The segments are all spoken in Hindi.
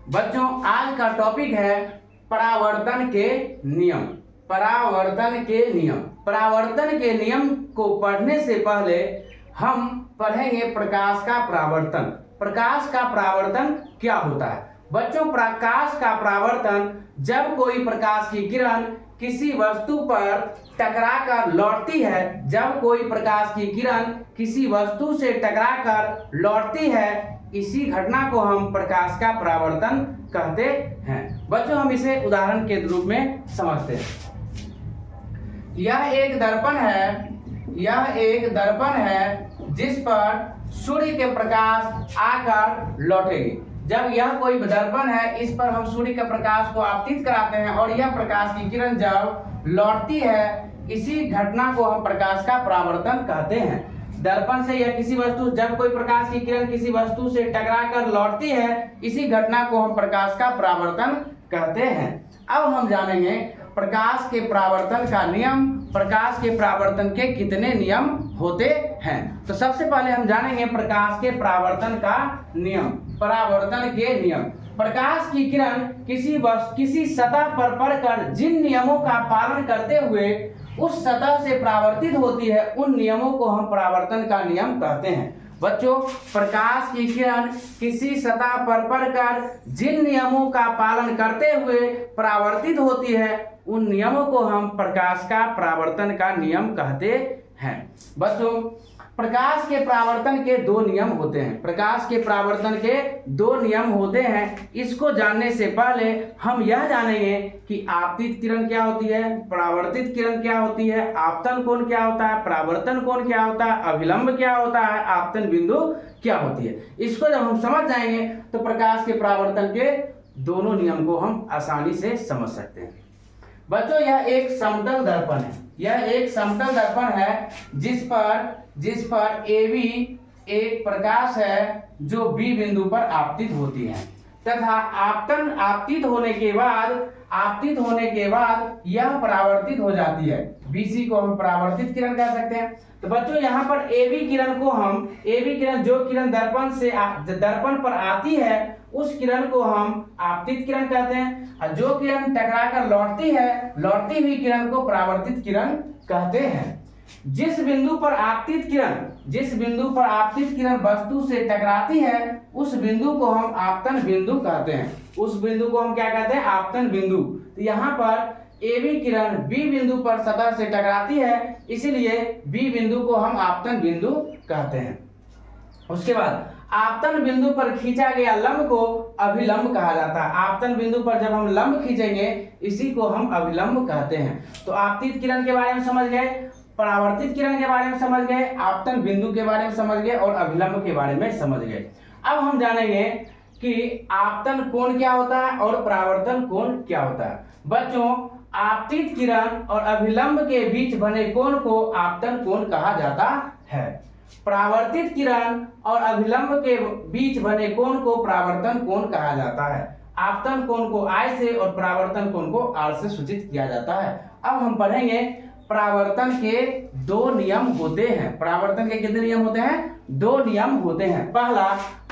बच्चों आज का टॉपिक है परावर्तन के नियम। परावर्तन के नियम। परावर्तन के नियम को पढ़ने से पहले हम पढ़ेंगे प्रकाश का परावर्तन। प्रकाश का परावर्तन क्या होता है? बच्चों प्रकाश का परावर्तन जब कोई प्रकाश की किरण किसी वस्तु पर टकराकर लौटती है, जब कोई प्रकाश की किरण किसी वस्तु से टकराकर लौटती है, इसी घटना को हम प्रकाश का परावर्तन कहते हैं। बच्चों हम इसे उदाहरण के रूप में समझते हैं। यह एक दर्पण है जिस पर सूर्य के प्रकाश आकर लौटेगी। जब यह कोई दर्पण है, इस पर हम सूर्य के प्रकाश को आपतित कराते हैं और यह प्रकाश की किरण जब लौटती है, इसी घटना को हम प्रकाश का परावर्तन कहते हैं। दर्पण से या किसी वस्तु, जब कोई प्रकाश की किरण किसी वस्तु से टकराकर लौटती है, इसी घटना को हम प्रकाश का परावर्तन कहते हैं। अब हम जानेंगे प्रकाश के परावर्तन का नियम। प्रकाश के परावर्तन के कितने नियम होते हैं? तो सबसे पहले हम जानेंगे प्रकाश के परावर्तन का नियम। परावर्तन के नियम। प्रकाश की किरण किसी सतह पर पड़कर जिन नियमों का पालन करते हुए उस सतह से परावर्तित होती है, उन नियमों को हम परावर्तन का नियम कहते हैं। बच्चों प्रकाश की किरण किसी सतह पर पड़कर जिन नियमों का पालन करते हुए परावर्तित होती है, उन नियमों को हम प्रकाश का परावर्तन का नियम कहते हैं। बच्चों प्रकाश के परावर्तन के दो नियम होते हैं। प्रकाश के परावर्तन के दो नियम होते हैं। इसको जानने से पहले हम यह जानेंगे कि आपतित किरण क्या होती है, परावर्तित किरण क्या होती है, आपतन कोण क्या होता है, परावर्तन कोण क्या होता है, अभिलंब क्या होता है, आपतन बिंदु क्या होती है। इसको जब हम समझ जाएंगे तो प्रकाश के परावर्तन के दोनों नियम को हम आसानी से समझ सकते हैं। बच्चों यह एक समतल दर्पण है। यह एक समतल दर्पण है जिस पर AB एक प्रकाश है जो B बिंदु पर आपतित होती है तथा आपतित होने के बाद यह परावर्तित हो जाती है। BC को हम परावर्तित किरण कह सकते हैं। तो बच्चों यहाँ पर AB किरण जो किरण दर्पण पर आती है, उस किरण को हम आपतित किरण कहते हैं, और जो किरण टकराकर लौटती हुई किरण को परावर्तित किरण कहते हैं। जिस बिंदु पर आपतित किरण वस्तु से टकराती है, उस बिंदु को हम आपतन बिंदु कहते हैं। उस बिंदु को हम क्या कहते हैं? आपतन बिंदु। तो यहाँ पर AB किरण B बिंदु पर सतह से टकराती है, इसलिए B बिंदु को हम आपतन बिंदु कहते हैं। उसके बाद आपतन बिंदु पर खींचा गया लंब को अभिलंब कहा जाता है। आपतन बिंदु पर जब हम लंब खींचेंगे, इसी को हम अभिलंब कहते हैं। तो आपतित किरण के बारे में समझ गए, परावर्तित किरण के बारे में समझ गए, आपतन बिंदु के बारे में समझ गए और अभिलंब के बारे में समझ गए। अब हम जानेंगे कि आपतन कोण क्या होता है और परावर्तन कोण क्या होता है। बच्चों आपतित किरण और अभिलंब के बीच बने कोण को आपतन कोण कहा जाता है। परावर्तित किरण और अभिलंब के बीच बने कोण को परावर्तन कोण कहा जाता है। आपतन कोण को I से और परावर्तन कोण को R से सूचित किया जाता है। अब हम पढ़ेंगे परावर्तन के दो नियम होते हैं। परावर्तन के कितने नियम होते हैं? दो नियम होते हैं। पहला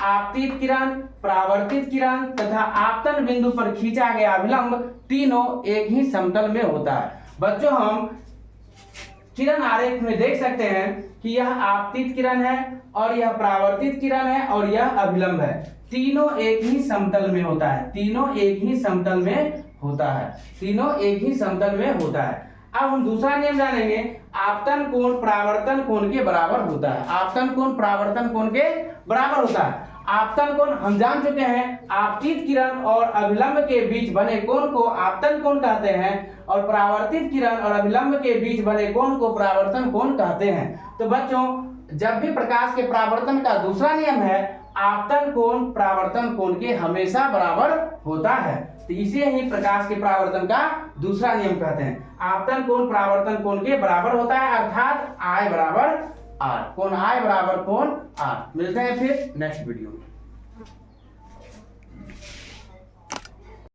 आपतित किरण, परावर्तित किरण तथा आपतन बिंदु पर खींचा गया अभिलंब तीनों एक ही समतल में होता है। बच्चों हम किरण आरेख में देख सकते हैं कि यह आपतित किरण है और यह परावर्तित किरण है और यह अभिलंब है। तीनों एक ही समतल में होता है। तीनों एक ही समतल में होता है। अब हम दूसरा नियम जानेंगे। आपतन कोण परावर्तन कोण के बराबर होता है। आपतन कोण परावर्तन कोण के बराबर होता है। आपतन कोण हम जान चुके हैं, आपतित किरण और अभिलंब के बीच बने कोण को आपतन कोण कहते हैं और परावर्तित किरण और अभिलंब के बीच बने कोण को परावर्तन कोण कहते हैं। तो बच्चों जब भी प्रकाश के परावर्तन का दूसरा नियम है, आपतन कोण परावर्तन कोण के हमेशा बराबर होता है। तो इसे ही प्रकाश के परावर्तन का दूसरा नियम कहते हैं। आपतन कोण परावर्तन कोण के बराबर होता है, अर्थात I बराबर R। कोण I बराबर कोण R। मिलते हैं फिर नेक्स्ट वीडियो में।